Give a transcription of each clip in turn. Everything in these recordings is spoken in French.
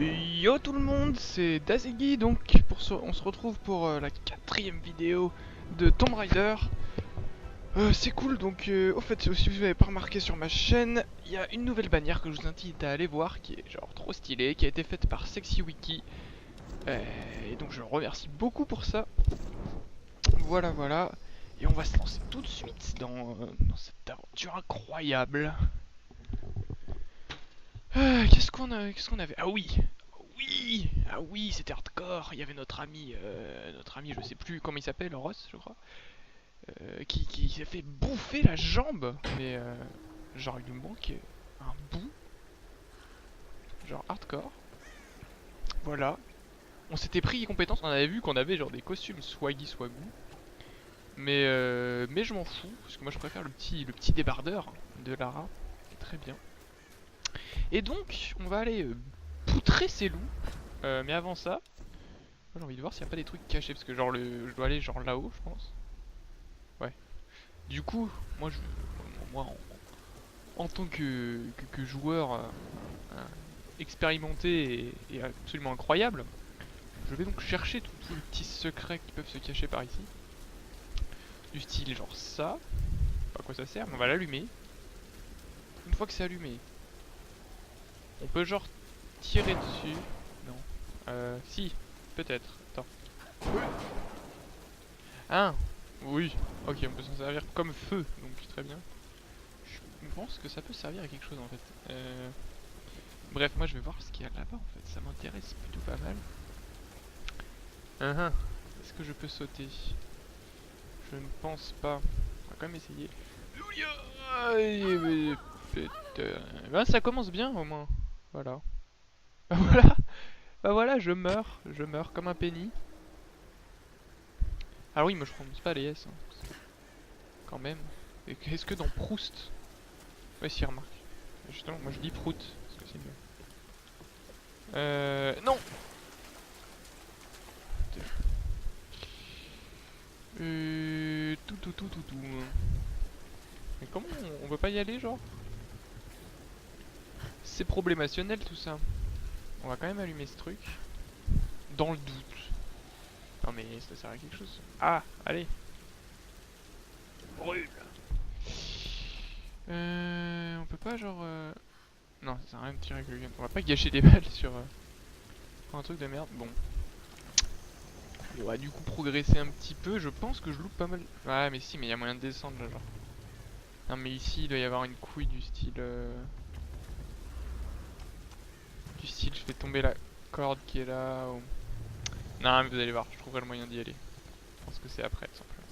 Yo tout le monde, c'est Dazegi, donc on se retrouve pour la quatrième vidéo de Tomb Raider. C'est cool, donc au fait, si vous avez pas remarqué sur ma chaîne, il y a une nouvelle bannière que je vous invite à aller voir, qui est genre trop stylée, qui a été faite par SexyWiki. Et donc je le remercie beaucoup pour ça. Voilà, voilà. Et on va se lancer tout de suite dans cette aventure incroyable. Qu'est-ce qu'on avait? Ah oui! Oui! Ah oui, c'était hardcore. Il y avait notre ami, je sais plus comment il s'appelle, Ross, je crois, qui s'est fait bouffer la jambe. Mais genre il nous manque un bout, genre hardcore. Voilà. On s'était pris compétences, on avait vu qu'on avait genre des costumes swaggy swagou. Mais je m'en fous, parce que moi je préfère le petit débardeur de Lara. Très bien. Et donc, on va aller poutrer ces loups. Mais avant ça, j'ai envie de voir s'il n'y a pas des trucs cachés, parce que genre je dois aller genre là-haut, je pense. Ouais. Du coup, moi en tant que joueur expérimenté et absolument incroyable, je vais donc chercher tous les petits secrets qui peuvent se cacher par ici. Du style genre ça, pas à quoi ça sert, mais on va l'allumer. Une fois que c'est allumé, on peut genre tirer dessus. Non. Si, peut-être. Attends. Ah, oui. Ok, on peut s'en servir comme feu, donc très bien. Je pense que ça peut servir à quelque chose en fait. Bref, moi je vais voir ce qu'il y a là-bas en fait. Ça m'intéresse plutôt pas mal. Est-ce que je peux sauter? Je ne pense pas. On va quand même essayer. Ben ça commence bien au moins. Voilà. Bah voilà. Bah voilà, je meurs comme un penny. Ah oui, moi je prononce pas les S. Hein. Quand même. Et qu'est-ce que dans Proust? Ouais, si, remarque. Justement, moi je dis Prout. Parce que c'est mieux. Non. Tout. Mais comment on veut pas y aller, genre? C'est problémationnel tout ça. On va quand même allumer ce truc. Dans le doute. Non mais ça sert à quelque chose. Ah, allez. Brûle. On peut pas genre... Non, ça sert à rien de tirer avec le gun. On va pas gâcher des balles sur un truc de merde. Bon. Et on va du coup progresser un petit peu. Je pense que je loupe pas mal. Ouais, mais si, mais il y a moyen de descendre là, genre. Non mais ici, il doit y avoir une couille du style... Du style, je fais tomber la corde qui est là. Ou... Non, mais vous allez voir, je trouverai le moyen d'y aller. Je pense que c'est après, tout simplement.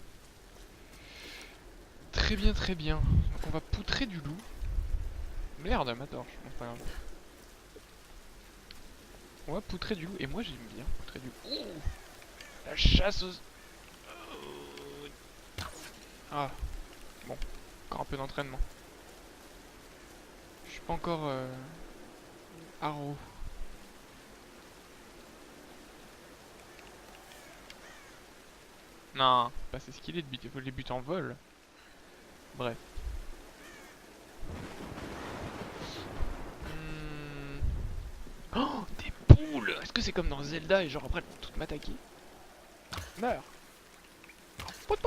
Très bien, très bien. Donc on va poutrer du loup. Merde, ma torche. Bon, c'est pas grave. On va poutrer du loup. Et moi, j'aime bien poutrer du loup. Ouh, la chasse aux... Ah, bon. Encore un peu d'entraînement. Je suis pas encore... haro. Non, bah c'est ce qu'il est de but. Il faut les buts en vol. Bref. Hmm. Oh, des poules! Est-ce que c'est comme dans Zelda et genre après elles vont toutes m'attaquer? Meurs! Pot.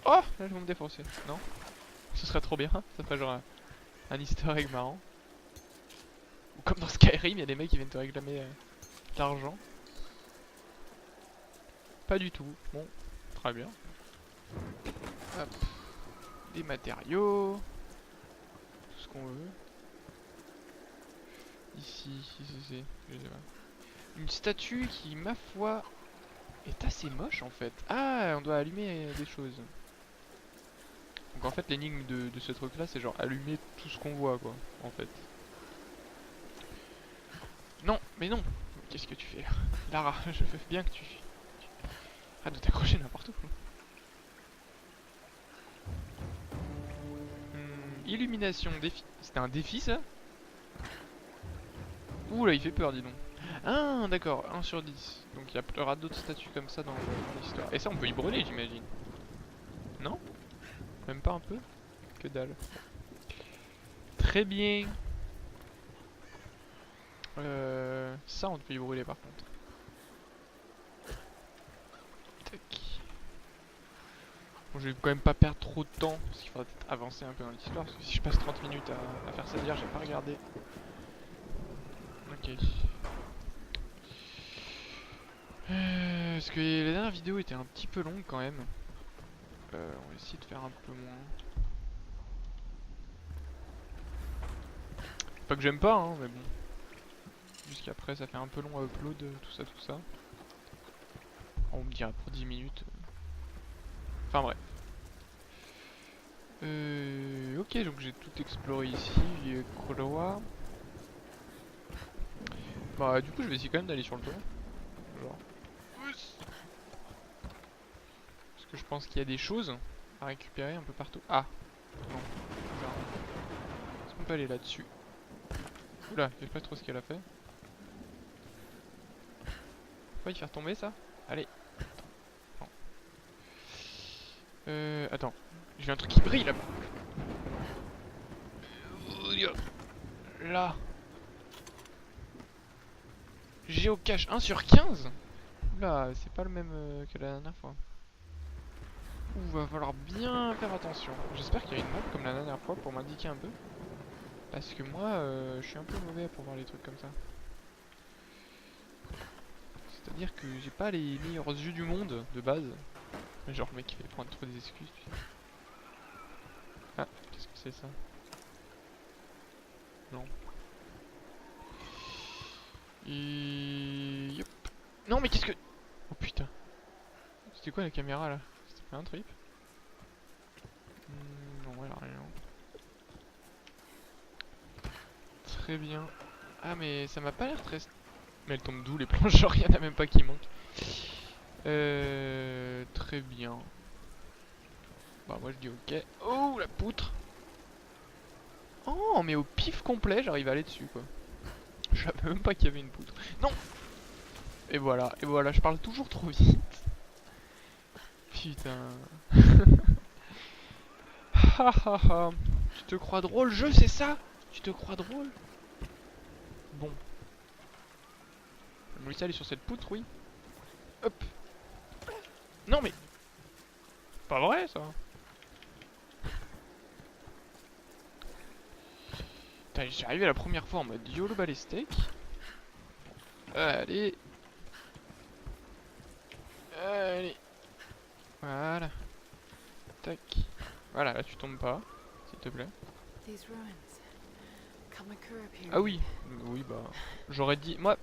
Oh! Là, je vais me défoncer. Non? Ce serait trop bien. Ça ferait genre un easter egg marrant. Ou comme dans Skyrim, il y a des mecs qui viennent te réclamer de l'argent. Pas du tout. Bon, très bien. Hop. Des matériaux. Tout ce qu'on veut. Ici, c'est... Je sais pas. Une statue qui, ma foi, est assez moche en fait. Ah, on doit allumer des choses. Donc en fait, l'énigme de ce truc là, c'est genre allumer tout ce qu'on voit quoi, en fait. Non, mais non! Qu'est-ce que tu fais là? Lara, je veux bien que tu... Arrête de t'accrocher n'importe où. Illumination, défi. C'était un défi ça? Ouh là, il fait peur, dis donc. Ah, d'accord, 1 sur 10. Donc il y aura d'autres statues comme ça dans l'histoire. Et ça, on peut y brûler, j'imagine. Non? Même pas un peu? Que dalle. Très bien. Ça on peut y brûler par contre. Tac. Bon, je vais quand même pas perdre trop de temps, parce qu'il faudra peut-être avancer un peu dans l'histoire, parce que si je passe 30 minutes à faire ça hier, j'ai pas regardé. Ok. Parce que les dernières vidéos étaient un petit peu longues quand même. On va essayer de faire un peu moins. Pas que j'aime pas, hein, mais bon. Jusqu'après, ça fait un peu long à upload, tout ça, tout ça. On me dirait pour 10 minutes. Enfin bref. Ok, donc j'ai tout exploré ici, Vieux-Croix. Bah du coup je vais essayer quand même d'aller sur le toit. Genre. Parce que je pense qu'il y a des choses à récupérer un peu partout. Ah non. Est-ce qu'on peut aller là-dessus? Oula, je sais pas trop ce qu'elle a fait. Faut pas y faire tomber ça? Allez. Non. Attends. J'ai un truc qui brille là-bas. Là. Géocache 1 sur 15. Oula, c'est pas le même que la dernière fois. Ouh, va falloir bien faire attention. J'espère qu'il y a une map comme la dernière fois pour m'indiquer un peu. Parce que moi, je suis un peu mauvais pour voir les trucs comme ça. C'est-à-dire que j'ai pas les meilleurs yeux du monde de base. Genre le mec qui fait prendre trop des excuses. Tu sais. Ah, qu'est-ce que c'est ça? Non. Et... Yop. Non mais qu'est-ce que... Oh putain. C'était quoi la caméra là? C'était pas un trip? Non, elle a rien. Très bien. Ah mais ça m'a pas l'air très... Mais elle tombe d'où les planches? Genre y'en a même pas qui manquent. Très bien. Bah moi je dis ok. Oh la poutre. Oh mais au pif complet j'arrive à aller dessus quoi. Je savais même pas qu'il y avait une poutre. Non. Et voilà, je parle toujours trop vite. Putain. Ha ha ha. Tu te crois drôle, jeu, c'est ça? Tu te crois drôle? Bon. Je vais me laisser aller sur cette poutre, oui. Hop. Non mais... Pas vrai ça. Putain, j'y arrivé la première fois en mode YOLO balistek. Allez. Allez. Voilà. Tac. Voilà, là tu tombes pas, s'il te plaît. Ah oui, oui bah... J'aurais dit... Moi,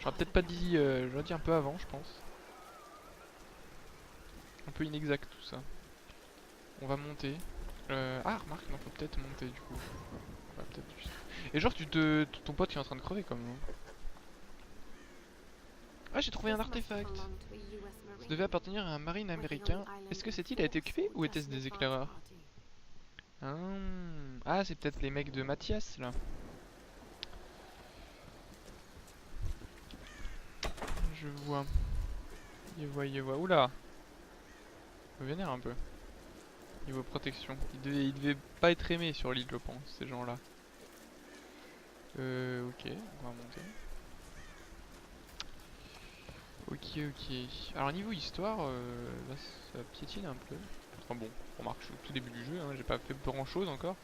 j'aurais peut-être pas dit... j'aurais dit un peu avant, je pense. Un peu inexact tout ça. On va monter. Ah, remarque, il faut peut-être monter du coup. On va peut-être juste... Et genre, ton pote qui est en train de crever comme nous. Ah, j'ai trouvé un artefact. Ça devait appartenir à un marine américain. Est-ce que cette île a été occupée ou était-ce des éclaireurs? Ah, c'est peut-être les mecs de Mathias là. Je vois. Je vois. Oula. Vénère un peu. Niveau protection. Il devait pas être aimé sur l'île, je pense, ces gens-là. Ok, on va monter. Ok. Alors niveau histoire, là ça piétine un peu. Enfin bon, remarque, je suis au tout début du jeu, hein, j'ai pas fait grand chose encore.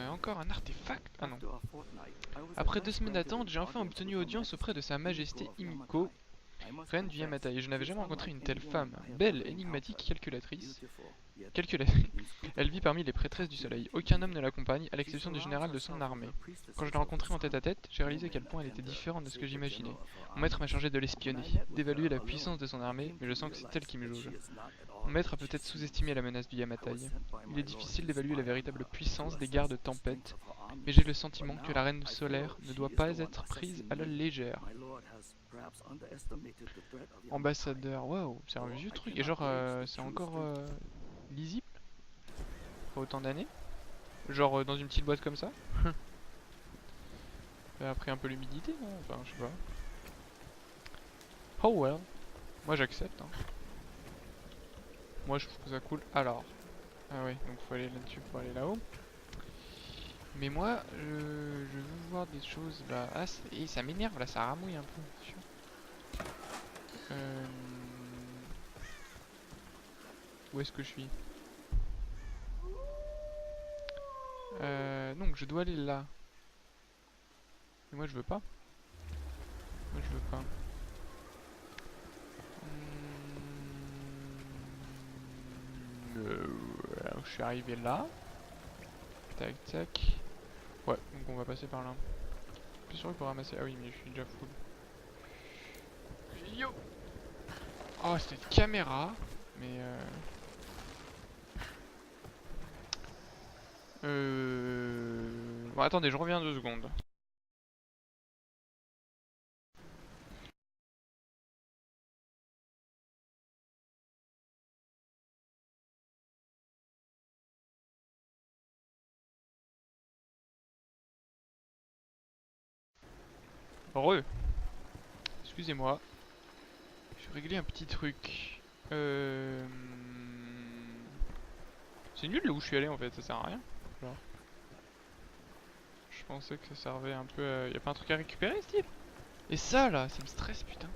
Encore un artefact? Ah non. Après 2 semaines d'attente, j'ai enfin obtenu audience auprès de Sa Majesté Himiko, reine du Yamatai. Et je n'avais jamais rencontré une telle femme, belle, énigmatique, calculatrice. Elle vit parmi les prêtresses du soleil. Aucun homme ne l'accompagne, à l'exception du général de son armée. Quand je l'ai rencontrée en tête-à-tête, j'ai réalisé à quel point elle était différente de ce que j'imaginais. Mon maître m'a chargé de l'espionner, d'évaluer la puissance de son armée, mais je sens que c'est elle qui me jauge. Mon maître a peut-être sous-estimé la menace du Yamatai. Il est difficile d'évaluer la véritable puissance des gardes tempête, mais j'ai le sentiment que la reine solaire ne doit pas être prise à la légère. Ambassadeur, waouh, c'est un vieux truc. Et genre, c'est encore lisible après autant d'années. Genre dans une petite boîte comme ça. Après un peu l'humidité, non? Enfin, je sais pas. Oh well. Moi j'accepte. Hein. Moi je trouve ça cool. Alors. Ah ouais, donc faut aller là-dessus pour aller là-haut. Mais moi, je veux voir des choses là. Ah, et ça m'énerve là, ça ramouille un peu. C'est chiant. Euh, Où est-ce que je suis? Donc je dois aller là. Mais moi je veux pas. Moi je veux pas. Je suis arrivé là. Tac tac. Ouais, donc on va passer par là. Plus sûr qu'il faut ramasser. Ah oui, mais je suis déjà full. Yo! Oh, cette caméra. Mais Bon, attendez, je reviens 2 secondes. Re! Excusez-moi. Je vais régler un petit truc. Euh... C'est nul là où je suis allé en fait, ça sert à rien. Genre. Je pensais que ça servait un peu à... Y'a pas un truc à récupérer, Steve? Et ça là, ça me stresse putain.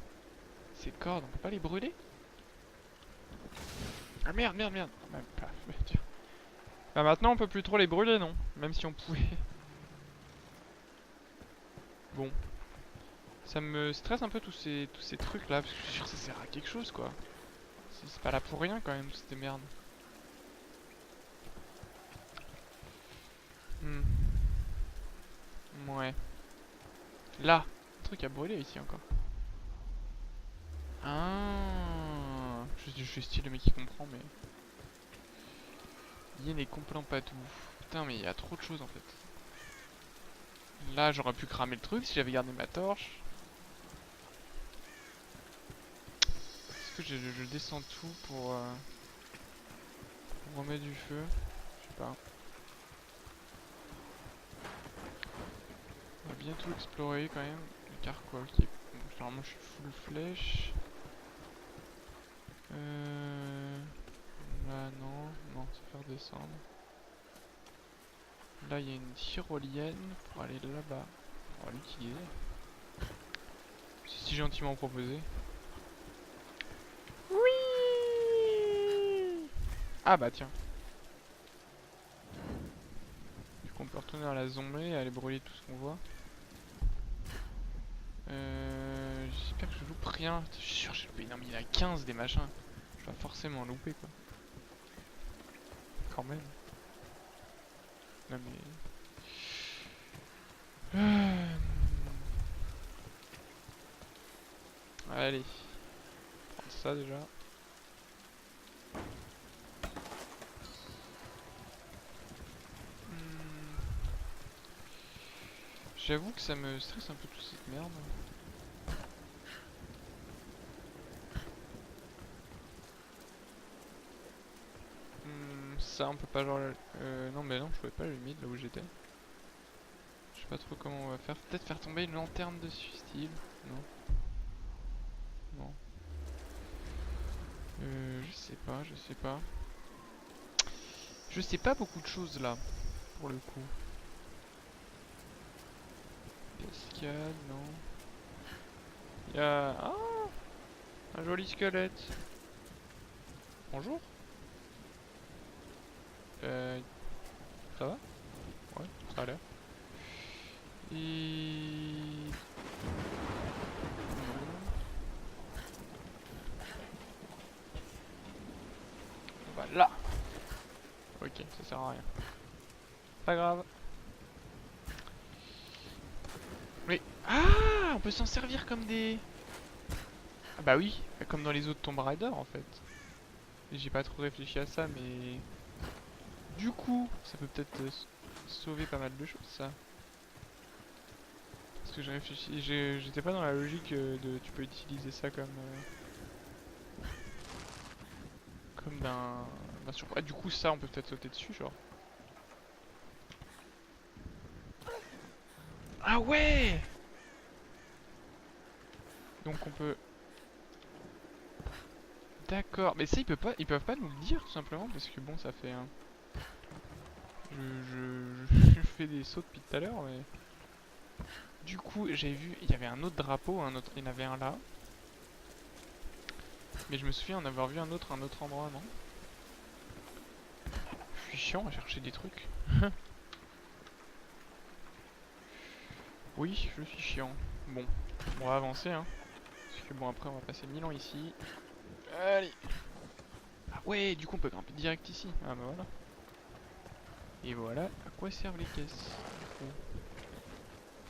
Ces cordes, on peut pas les brûler? Ah merde, merde, merde. Même pas. Bah maintenant on peut plus trop les brûler non? Même si on pouvait. Bon. Ça me stresse un peu tous ces trucs là, parce que je suis sûr que ça sert à quelque chose quoi. C'est pas là pour rien quand même, cette merde. Hmm. Ouais. Là, un truc à brûler ici encore. Ah, je suis style le mec qui comprend, mais Yin est complant pas tout. Putain, mais il y a trop de choses en fait. Là, j'aurais pu cramer le truc si j'avais gardé ma torche. Est-ce que je descends tout pour remettre du feu? Je sais pas. On va bien tout explorer quand même. Le carquois qui est... Bon, généralement, je suis full flèche. Là, non. Non, ça faire descendre. Là, il y a une tyrolienne pour aller là-bas. On va l'utiliser. C'est si gentiment proposé. Oui. Ah bah tiens. Du coup, on peut retourner dans la zombie et aller brûler tout ce qu'on voit. J'espère que je loupe rien. Je suis sûr que j'ai loupé. Non, mais il y en a 15 des machins. Je vais forcément louper quoi. Quand même. Non mais. Allez. Prendre ça déjà. J'avoue que ça me stresse un peu toute cette merde. Ça on peut pas genre... non mais non, je pouvais pas l'allumer de là où j'étais. Je sais pas trop comment on va faire. Peut-être faire tomber une lanterne dessus, style. Non. Non. Je sais pas, je sais pas. Je sais pas beaucoup de choses là, pour le coup. Cascade, non. Y'a... Ah, un joli squelette. Bonjour. Ça va? Ouais, ça a l'air. Et... On va là. Ok, ça sert à rien. Pas grave. Mais... Ah, on peut s'en servir comme des... Ah bah oui, comme dans les autres Tomb Raider en fait. J'ai pas trop réfléchi à ça, mais... Du coup, ça peut peut-être sauver pas mal de choses ça. Parce que j'ai réfléchi, j'étais pas dans la logique de tu peux utiliser ça comme d'un surpoids. Ah, du coup ça on peut peut-être sauter dessus genre. Ah ouais. Donc on peut... D'accord, mais ça ils peuvent pas nous le dire tout simplement parce que bon ça fait un... Je fais des sauts depuis tout à l'heure, mais... Du coup, j'ai vu, il y avait un autre drapeau, il y en avait un là. Mais je me souviens en avoir vu un autre à un autre endroit, non? Je suis chiant à chercher des trucs. Oui, je suis chiant. Bon, on va avancer, hein. Parce que bon, après, on va passer 1000 ans ici. Allez. Ah ouais, du coup, on peut grimper direct ici. Ah bah voilà. Et voilà à quoi servent les caisses.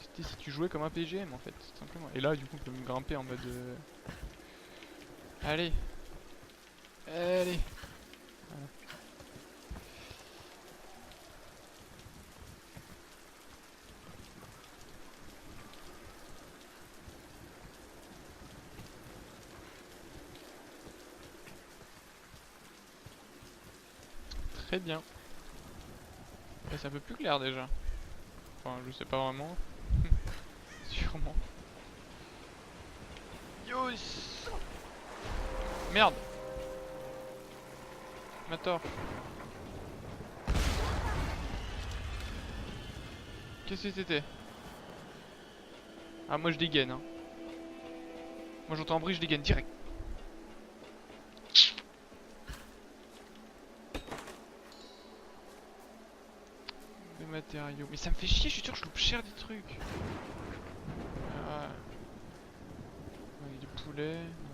C'était si tu jouais comme un PGM en fait, tout simplement. Et là, du coup, on peut me grimper en mode... Allez. Allez. Voilà. Très bien. Et c'est un peu plus clair déjà. Enfin, je sais pas vraiment. Sûrement. Yos. Merde. Ma torche. Qu'est-ce que c'était? Ah, moi je dégaine, hein. Moi j'entends un bruit, je dégaine direct. Des matériaux. Mais ça me fait chier, je suis sûr que je loupe cher des trucs. Ah. Il y a du poulet. Non.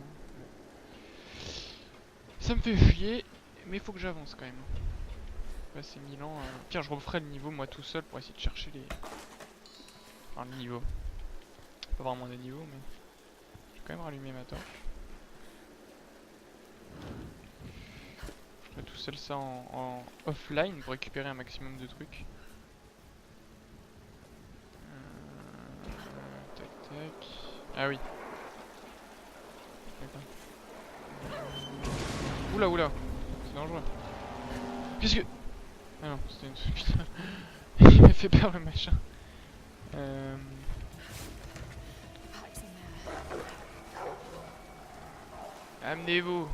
Ça me fait chier, mais il faut que j'avance quand même. Passer 1000 ans. Pire, je referai le niveau moi tout seul pour essayer de chercher les. Enfin, le niveau. Pas vraiment des niveaux, mais. Je vais quand même rallumer ma torche. Je ferai tout seul ça en offline pour récupérer un maximum de trucs. Tac tac. Ah oui. Oula oula. C'est dangereux. Qu'est-ce que... Ah non, c'était une... Putain. Il m'a fait peur le machin. Amenez-vous.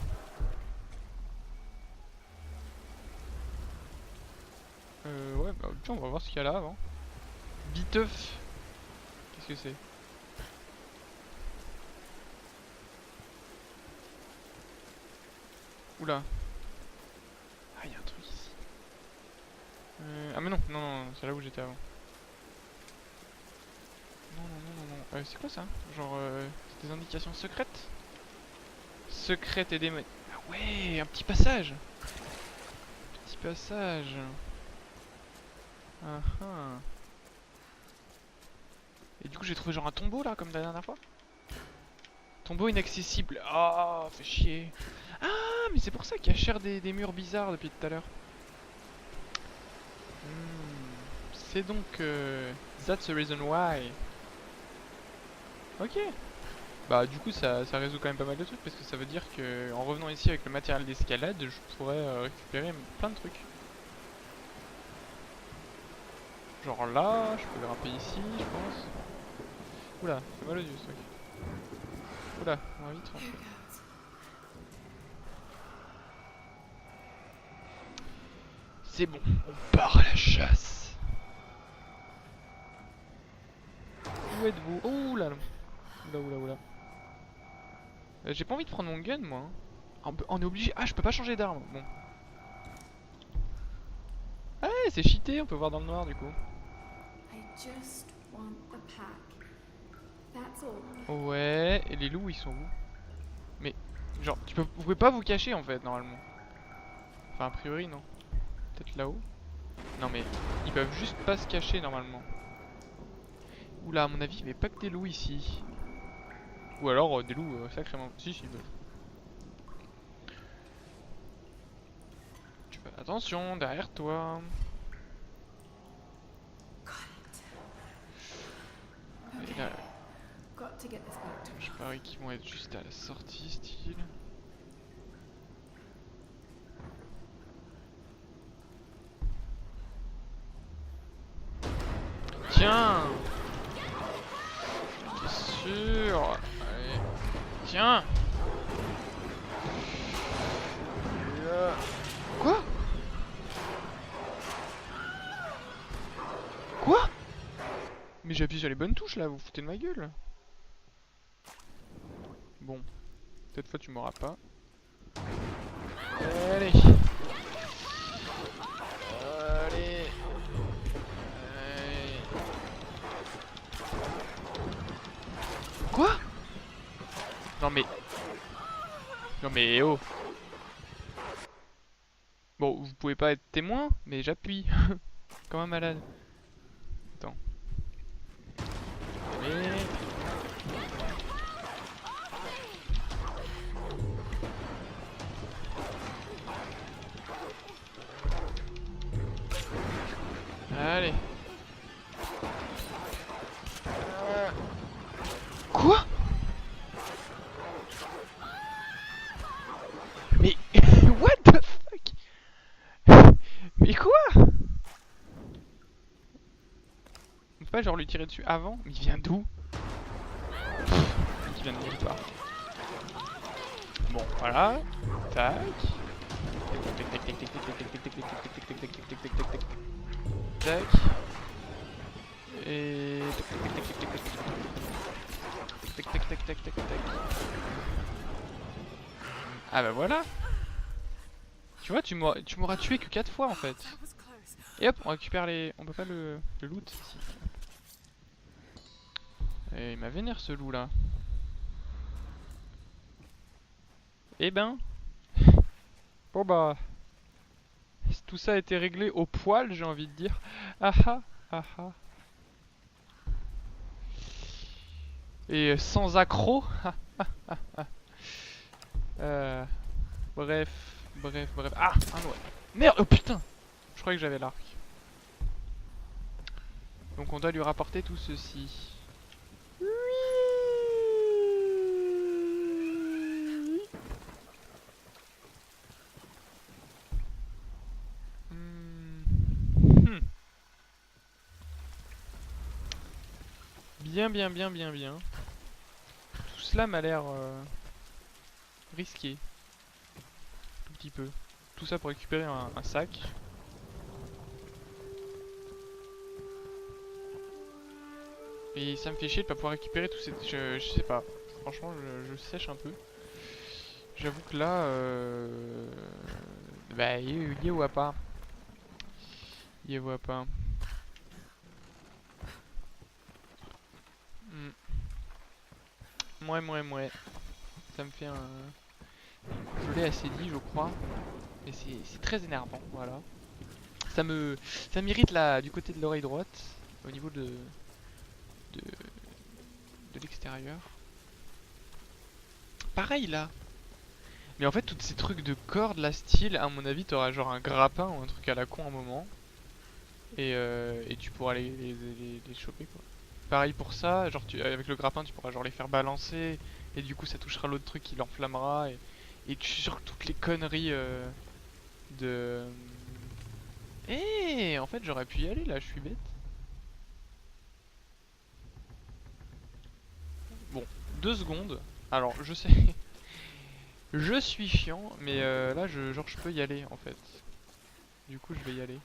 Ouais, bah tiens, on va voir ce qu'il y a là avant. Biteuf. Qu'est-ce que c'est? Oula. Ah, il y a un truc ici. Ah mais non, non, non, c'est là où j'étais avant. Non, non, non, non, non. C'est quoi ça? Genre, c'est des indications secrètes? Secrètes et des... Ah ouais, un petit passage. Petit passage. Ah ah. Et du coup j'ai trouvé genre un tombeau là, comme la dernière fois. Tombeau inaccessible. Ah, fait chier. Ah, mais c'est pour ça qu'il y a cher des murs bizarres depuis tout à l'heure. C'est donc... That's the reason why. Ok. Bah du coup ça résout quand même pas mal de trucs parce que ça veut dire que en revenant ici avec le matériel d'escalade, je pourrais récupérer plein de trucs. Genre là, je peux grimper ici, je pense. Oula, c'est mal aux yeux ce truc. Oula, on va vite rentrer. C'est bon, on part à la chasse. Où êtes-vous? Oh là là. Oula oula oula. J'ai pas envie de prendre mon gun moi. On est obligé. Ah, je peux pas changer d'arme. Bon. Ah ouais, c'est cheaté, on peut voir dans le noir du coup. Ouais, et les loups ils sont où? Mais, genre, vous pouvez pas vous cacher en fait, normalement. Enfin, a priori, non. Peut-être là-haut? Non, mais ils peuvent juste pas se cacher normalement. Oula, à mon avis, il y avait pas que des loups ici. Ou alors des loups sacrément. Si, si, bah. Tu fais attention, derrière toi. Et là, je parie qu'ils vont être juste à la sortie, style. Tiens! T'es sûr? Allez. Tiens! Quoi? Mais j'ai appuyé sur les bonnes touches là, vous vous foutez de ma gueule. Bon, cette fois tu m'auras pas. Allez. Allez. Quoi? Non mais... Non mais oh. Bon, vous pouvez pas être témoin, mais j'appuie. Comme un malade. Attends. Allez. Allez. Quoi? Mais... What the fuck? Mais quoi? On peut pas genre lui tirer dessus avant? Mais il vient d'où? Il vient de nulle part. Bon, voilà. Tac. Tac. Et... Tac tac tac tac tac tac. Ah bah voilà. Tu vois, tu m'auras tué que 4 fois en fait. Et hop, on récupère les... On peut pas le loot ici. Et il m'a vénère ce loup là. Eh ben... Bon bah... Tout ça a été réglé au poil, j'ai envie de dire. Ah ah, ah ah. Et sans accroc. Bref, bref, bref. Ah, un ouais. Merde, oh putain. Je croyais que j'avais l'arc. Donc on doit lui rapporter tout ceci. Bien, bien, bien, bien, bien. Tout cela m'a l'air risqué. Tout petit peu. Tout ça pour récupérer un sac. Et ça me fait chier de pas pouvoir récupérer tout ces... Je sais pas. Franchement, je sèche un peu. J'avoue que là... Bah, y voit pas. Y voit pas. Mouais. Ça me fait un... Je l'ai assez dit, je crois. Mais c'est très énervant, voilà. Ça m'irrite là, du côté de l'oreille droite. Au niveau de l'extérieur. Pareil là. Mais en fait, tous ces trucs de cordes, la style, à mon avis, t'auras genre un grappin ou un truc à la con un moment. Et tu pourras les choper quoi. Pareil pour ça, genre avec le grappin, tu pourras genre les faire balancer. Et du coup, ça touchera l'autre truc qui l'enflammera. Et tu sur toutes les conneries de... Eh, en fait, j'aurais pu y aller là, je suis bête. Bon, 2 secondes. Alors, je sais... Je suis chiant, mais là, genre, je peux y aller, en fait. Du coup, je vais y aller.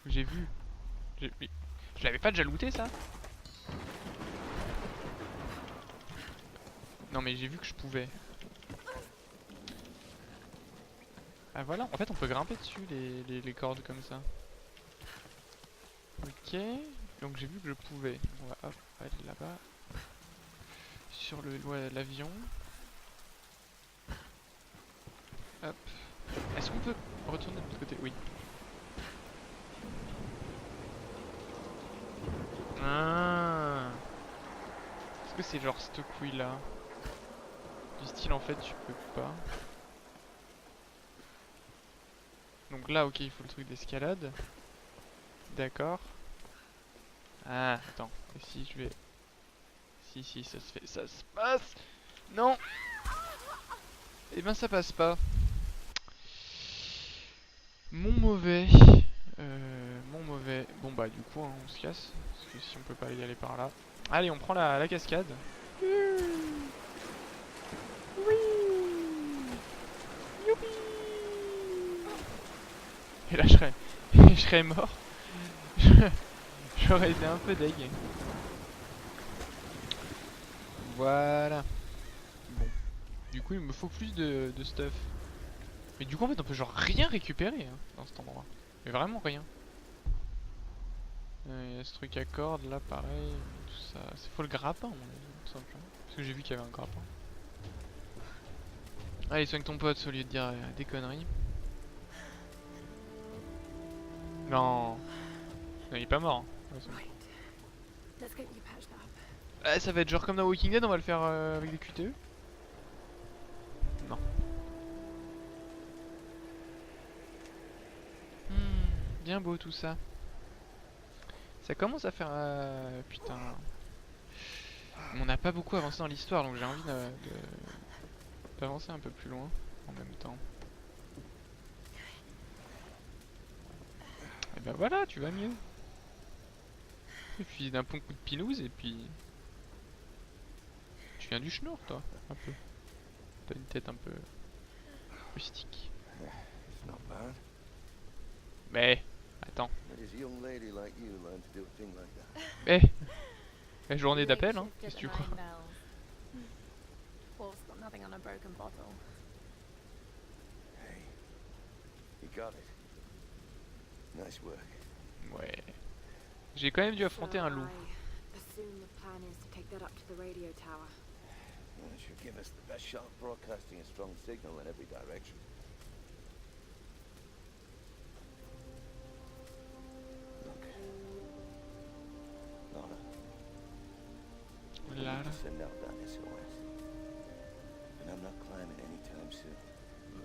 J'ai vu. Mais je l'avais pas déjà looté, ça? Non, mais j'ai vu que je pouvais. Ah, voilà. En fait, on peut grimper dessus, les cordes, comme ça. Ok. Donc, j'ai vu que je pouvais. On va, hop, aller là-bas. Sur l'avion. Hop. Est-ce qu'on peut retourner de l'autre côté? Oui. Ah. Est-ce que c'est genre cette couille là? Du style en fait tu peux pas. Donc là ok il faut le truc d'escalade. D'accord. Ah attends. Et si je vais... Si ça se fait. Ça se passe. Non. Eh ben ça passe pas. Mon mauvais. Mon mauvais. Bon bah du coup hein, on se casse. Parce que si on peut pas y aller par là. Allez on prend la cascade. Oui. Youpi. Et là je serais mort. Je J'aurais été un peu deg. Voilà. Bon. Du coup, il me faut plus de stuff. Mais du coup, en fait, on peut genre rien récupérer hein, dans cet endroit. Mais vraiment rien. Il y a ce truc à cordes là, pareil. Tout ça. C'est faut le grappin, à mon avis, tout simplement. Parce que j'ai vu qu'il y avait un grappin. Allez, soigne ton pote au lieu de dire des conneries. Non. Non, il est pas mort. Hein. Ah, ça va être genre comme dans Walking Dead, on va le faire avec des QTE. Non. Bien beau tout ça. Ça commence à faire... putain. On n'a pas beaucoup avancé dans l'histoire, donc j'ai envie d'avancer un peu plus loin en même temps. Et ben voilà, tu vas mieux. Et puis d'un bon coup de pilouse et puis... Tu viens du schnorr toi, un peu. T'as une tête un peu... rustique. Mais... Attends. Eh, la journée d'appel hein, qu'est-ce que tu crois? Ouais. J'ai quand même dû affronter un loup. Là, là.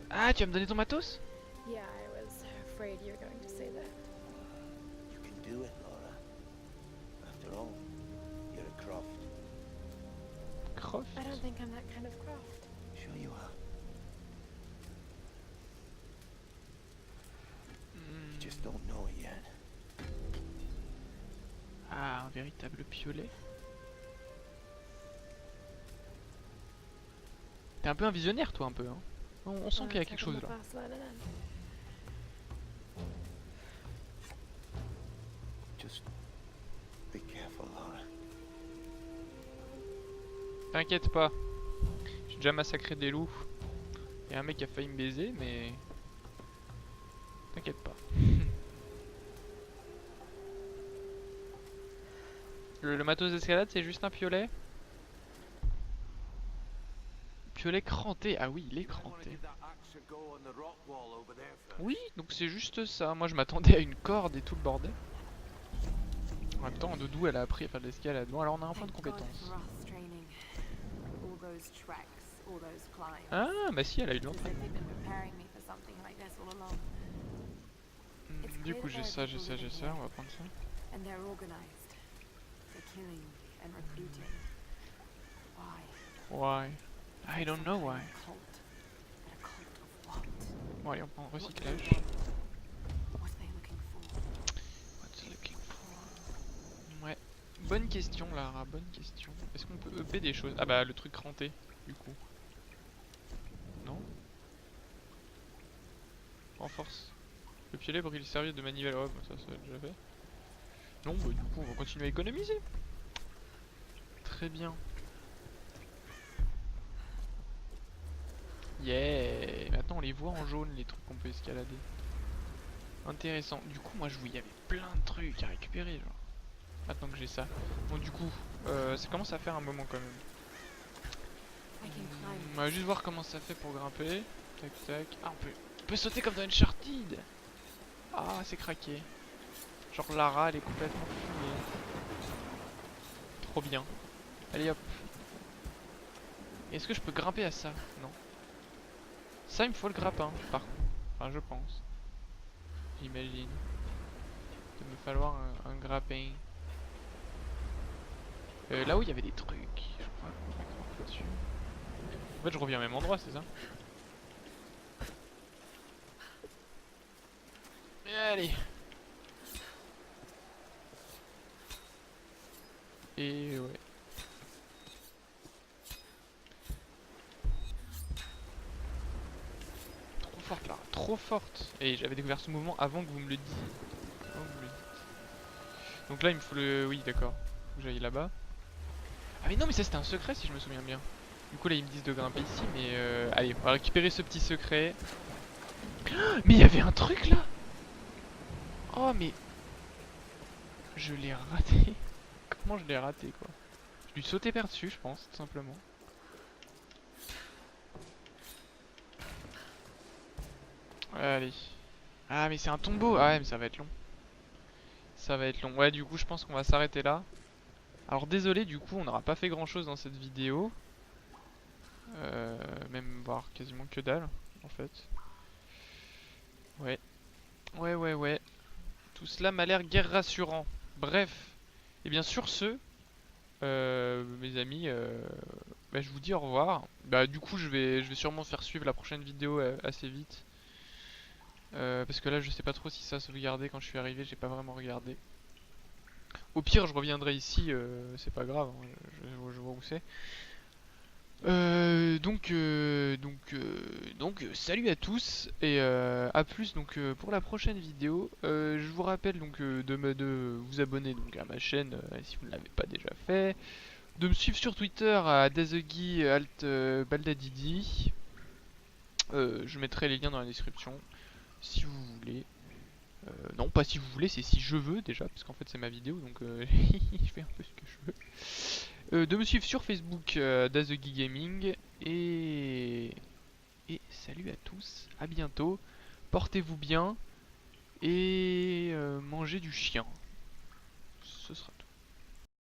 Ah, tu vas me donner ton matos? Yeah, I was afraid you were going to say that. You can do it, Laura. After all, you're a Croft. Croft? I don't think I'm that kind of Croft. Sure you are. You just don't know it yet. Ah, un véritable piolet. T'es un peu un visionnaire toi un peu hein. On sent qu'il y a quelque chose là. Just be careful, Laura. T'inquiète pas. J'ai déjà massacré des loups. Il y a un mec qui a failli me baiser mais... T'inquiète pas. Le matos d'escalade c'est juste un piolet. Piolet cranté, ah oui il est cranté. Oui donc c'est juste ça, moi je m'attendais à une corde et tout le bordel. En même temps Doudou elle a appris à faire de l'escalade, bon alors on a un point de compétence. Ah bah si elle a eu de l'entraînement. Du coup j'ai ça, j'ai ça, j'ai ça, on va prendre ça. Why? I don't know why. Bon allez on prend recyclage. What's looking for? Ouais. Bonne question Lara, bonne question. Est-ce qu'on peut EP des choses? Ah bah le truc cranté du coup. Non? Renforce. Le piolet brille le service de manivelle. Ouais bah ça a déjà fait. Non bah du coup on va continuer à économiser. Très bien. Yeah. Maintenant on les voit en jaune les trucs qu'on peut escalader. Intéressant. Du coup moi je voulais, il y avait plein de trucs à récupérer genre. Maintenant que j'ai ça. Bon du coup ça commence à faire un moment quand même. On va juste voir comment ça fait pour grimper. Tac tac. Ah on peut sauter comme dans Uncharted. Ah c'est craqué. Genre Lara elle est complètement fumée. Trop bien. Allez hop. Est-ce que je peux grimper à ça? Non. Ça il me faut le grappin par contre. Enfin je pense. J'imagine. Il va me falloir un grappin. Là où il y avait des trucs. Je crois qu'on va grimper dessus. En fait je reviens au même endroit c'est ça? Et allez. Et ouais. Trop forte là, trop forte. Et j'avais découvert ce mouvement avant que vous me le disiez. Donc là il me faut le... Oui d'accord, faut que j'aille là-bas. Ah mais non mais ça c'était un secret si je me souviens bien. Du coup là ils me disent de grimper ici mais allez on va récupérer ce petit secret. Mais il y avait un truc là. Oh mais... Je l'ai raté. Comment je l'ai raté quoi? Je lui sautais par-dessus je pense tout simplement. Allez. Ah mais c'est un tombeau. Ah ouais mais ça va être long. Ça va être long. Ouais du coup je pense qu'on va s'arrêter là. Alors désolé du coup on n'aura pas fait grand chose dans cette vidéo. Même voire quasiment que dalle en fait. Ouais. Ouais. Tout cela m'a l'air guère rassurant. Bref. Et bien sur ce, mes amis, bah, je vous dis au revoir. Bah du coup je vais sûrement faire suivre la prochaine vidéo assez vite. Parce que là je sais pas trop si ça a sauvegardé quand je suis arrivé, j'ai pas vraiment regardé. Au pire je reviendrai ici, c'est pas grave, hein, je vois où c'est. Salut à tous et à plus donc pour la prochaine vidéo. Je vous rappelle donc de vous abonner donc à ma chaîne si vous ne l'avez pas déjà fait, de me suivre sur Twitter à Dazuggy alt Baldadidi. Je mettrai les liens dans la description si vous voulez. Non pas si vous voulez, c'est si je veux déjà parce qu'en fait c'est ma vidéo donc je fais un peu ce que je veux. De me suivre sur Facebook Dazuggy Gaming et salut à tous, à bientôt, portez-vous bien et mangez du chien. Ce sera